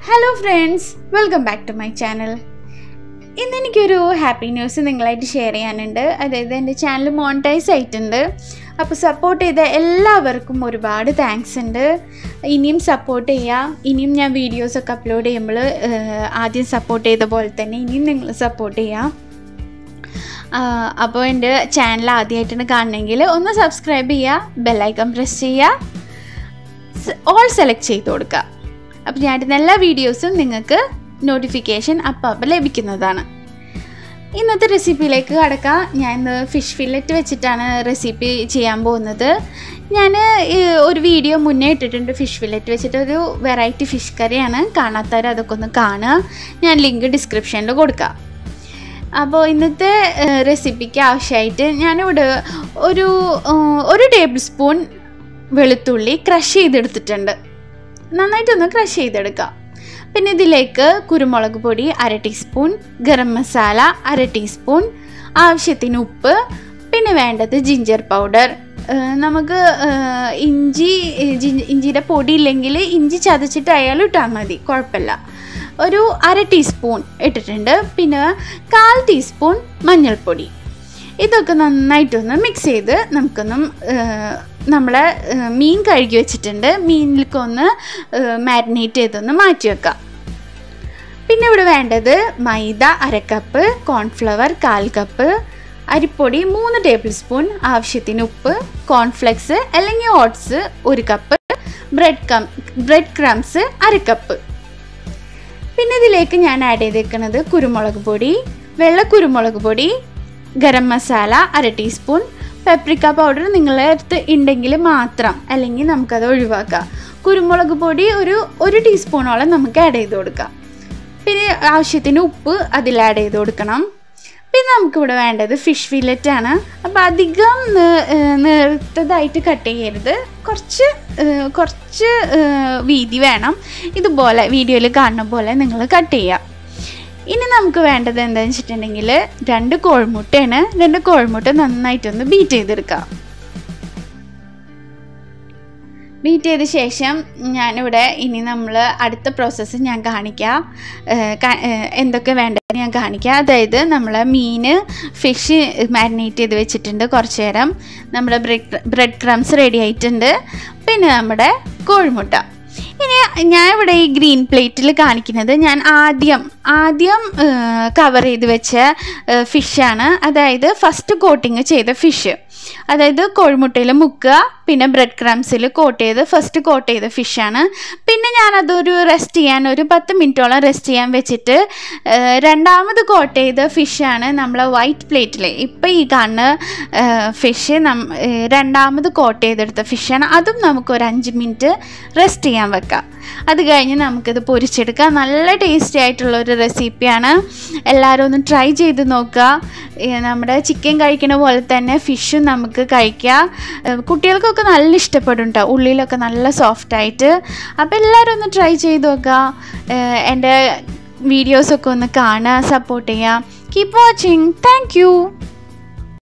Hello friends, welcome back to my channel. ഇന്ന് എനിക്കൊരു happy news നിങ്ങളായിട്ട് ഷെയർ ചെയ്യാനുണ്ട്. അതായത് എൻ്റെ ചാനൽ മോണിറ്റൈസ് ആയിട്ടുണ്ട്. അപ്പോൾ സപ്പോർട്ട് ചെയ്ത എല്ലാവർക്കും ഒരുപാട് താങ്ക്സ് ഉണ്ട്. ഇനിയും സപ്പോർട്ട് ചെയ്യുക. ഇനിയും ഞാൻ വീഡിയോസൊക്കെ അപ്ലോഡ് ചെയ്യുമ്പോൾ ആദ്യം സപ്പോർട്ട് ചെയ്ത പോലെ തന്നെ ഇനിയും നിങ്ങൾ സപ്പോർട്ട് ചെയ്യുക. അപ്പോൾ എൻ്റെ ചാനൽ ആദ്യമായിട്ടാണ് കാണണമെങ്കിൽ ഒന്ന് സബ്സ്ക്രൈബ് ചെയ്യുക, ബെല്ലൈക്കൺ പ്രസ് ചെയ്യുക, ഓൾ സെലക്ട് ചെയ്ത് കൊടുക്കുക. അപ്പോൾ ഞാൻ എല്ലാ വീഡിയോസും നിങ്ങൾക്ക് നോട്ടിഫിക്കേഷൻ അപ്പം ലഭിക്കുന്നതാണ്. ഇന്നത്തെ റെസിപ്പിയിലേക്ക് കടക്കാം. ഞാൻ ഫിഷ് ഫില്ലറ്റ് വെച്ചിട്ടാണ് റെസിപ്പി ചെയ്യാൻ പോകുന്നത്. ഞാൻ ഒരു വീഡിയോ മുന്നേ ഇട്ടിട്ടുണ്ട് ഫിഷ് ഫില്ലറ്റ് വെച്ചിട്ട്, ഒരു വെറൈറ്റി ഫിഷ് കറിയാണ്. കാണാത്തവർ അതൊക്കെ ഒന്ന് കാണുക. ഞാൻ ലിങ്ക് ഡിസ്ക്രിപ്ഷനിൽ കൊടുക്കാം. അപ്പോൾ ഇന്നത്തെ റെസിപ്പിക്ക് ആവശ്യമായിട്ട് ഞാനിവിടെ ഒരു ടേബിൾ സ്പൂൺ വെളുത്തുള്ളി ക്രഷ് ചെയ്തെടുത്തിട്ടുണ്ട്. നന്നായിട്ടൊന്ന് ക്രഷ് ചെയ്തെടുക്കാം. പിന്നെ ഇതിലേക്ക് കുരുമുളക് പൊടി 1/2 ടീസ്പൂൺ, ഗരം മസാല 1/2 ടീസ്പൂൺ, ആവശ്യത്തിന് ഉപ്പ്, പിന്നെ വേണ്ടത് ജിഞ്ചർ പൗഡർ. നമുക്ക് ഇഞ്ചിയുടെ പൊടി ഇല്ലെങ്കിൽ ഇഞ്ചി ചതച്ചിട്ടായാലും ഇട്ടാൽ മതി, കുഴപ്പമില്ല. ഒരു 1/2 ടീസ്പൂൺ ഇട്ടിട്ടുണ്ട്. പിന്നെ 1/4 ടീസ്പൂൺ മഞ്ഞൾപ്പൊടി. ഇതൊക്കെ നന്നായിട്ടൊന്ന് മിക്സ് ചെയ്ത് നമുക്കൊന്ന് നമ്മളെ മീൻ കഴുകി വെച്ചിട്ടുണ്ട്. മീനിലേക്കൊന്ന് മാരിനേറ്റ് ചെയ്തൊന്ന് മാറ്റി വെക്കാം. പിന്നെ ഇവിടെ വേണ്ടത് മൈദ 1/2 കപ്പ്, കോൺഫ്ലവർ 1/4 കപ്പ്, അരിപ്പൊടി 3 ടേബിൾ സ്പൂൺ, ആവശ്യത്തിന് ഉപ്പ്, കോൺഫ്ലെക്സ് അല്ലെങ്കിൽ oats 1 cup, bread crumbs 1/2 cup. പിന്നെ ഇതിലേക്ക് ഞാൻ ആഡ് ചെയ്തേക്കുന്നത് കുരുമുളക് പൊടി, വെള്ള കുരുമുളക് പൊടി, garam masala 1/2 teaspoon, paprika powder നിങ്ങളുടെ അടുത്ത് ഉണ്ടെങ്കിൽ മാത്രം, അല്ലെങ്കിൽ നമുക്കത് ഒഴിവാക്കാം. കുരുമുളക് പൊടി ഒരു ടീസ്പൂണോളം നമുക്ക് ആഡ് ചെയ്ത് കൊടുക്കാം. പിന്നെ ആവശ്യത്തിന് ഉപ്പ് അതിൽ ആഡ് ചെയ്ത് കൊടുക്കണം. പിന്നെ നമുക്കിവിടെ വേണ്ടത് ഫിഷ് ഫില്ലറ്റ് ആണ്. അപ്പോൾ അധികം നേർത്തതായിട്ട് കട്ട് ചെയ്യരുത്, കുറച്ച് വീതി വേണം. ഇതുപോലെ വീഡിയോയിൽ കാണുന്ന പോലെ നിങ്ങൾ കട്ട് ചെയ്യുക. ഇനി നമുക്ക് വേണ്ടത് എന്താണെന്ന് വെച്ചിട്ടുണ്ടെങ്കിൽ 2 കോഴിമുട്ടയാണ്. 2 കോഴിമുട്ട നന്നായിട്ടൊന്ന് ബീറ്റ് ചെയ്തെടുക്കാം. ബീറ്റ് ചെയ്ത ശേഷം ഞാനിവിടെ ഇനി നമ്മൾ അടുത്ത പ്രോസസ്സ് ഞാൻ കാണിക്കാം. എന്തൊക്കെ വേണ്ടതെന്ന് ഞാൻ കാണിക്കാം. അതായത് നമ്മൾ ഫിഷ് മാരിനേറ്റ് ചെയ്ത് വെച്ചിട്ടുണ്ട് കുറച്ച് നേരം. നമ്മുടെ ബ്രെഡ് ക്രംസ് റെഡി ആയിട്ടുണ്ട്. പിന്നെ നമ്മുടെ കോഴിമുട്ട. ഇനി ഞാൻ ഇവിടെ ഈ ഗ്രീൻ പ്ലേറ്റിൽ കാണിക്കുന്നത് ഞാൻ ആദ്യം കവർ ചെയ്ത് വെച്ച ഫിഷാണ്. അതായത് ഫസ്റ്റ് കോട്ടിങ് ചെയ്ത ഫിഷ്, അതായത് കോഴിമുട്ടയിൽ മുക്കുക, പിന്നെ ബ്രെഡ് ക്രംസിൽ ഫസ്റ്റ് കോട്ട് ചെയ്ത ഫിഷാണ്. പിന്നെ ഞാനതൊരു റെസ്റ്റ് ചെയ്യാൻ ഒരു 10 മിനിറ്റോളം റെസ്റ്റ് ചെയ്യാൻ വെച്ചിട്ട് രണ്ടാമത് കോട്ട് ചെയ്ത ഫിഷാണ് നമ്മളെ വൈറ്റ് പ്ലേറ്റിൽ ഇപ്പം ഈ കാണുന്ന ഫിഷ്. രണ്ടാമത് കോട്ട് ചെയ്തെടുത്ത ഫിഷാണ്. അതും നമുക്കൊരു 5 മിനിറ്റ് റെസ്റ്റ് ചെയ്യാൻ വെക്കാം. അത് കഴിഞ്ഞ് നമുക്കിത് പൊരിച്ചെടുക്കാം. നല്ല ടേസ്റ്റി ആയിട്ടുള്ളൊരു റെസിപ്പിയാണ്. എല്ലാവരും ഒന്ന് ട്രൈ ചെയ്ത് നോക്കുക. നമ്മുടെ ചിക്കൻ കഴിക്കുന്ന പോലെ തന്നെ ഫിഷും നമുക്ക് കഴിക്കാം. കുട്ടികൾക്കൊക്കെ നല്ല ഇഷ്ടപ്പെടും കേട്ടോ, ഉള്ളിലൊക്കെ നല്ല സോഫ്റ്റായിട്ട്. അപ്പോൾ എല്ലാവരും ഒന്ന് ട്രൈ ചെയ്ത് നോക്കുക. എൻ്റെ വീഡിയോസൊക്കെ ഒന്ന് കാണുക, സപ്പോർട്ട് ചെയ്യുക. Keep watching. Thank you.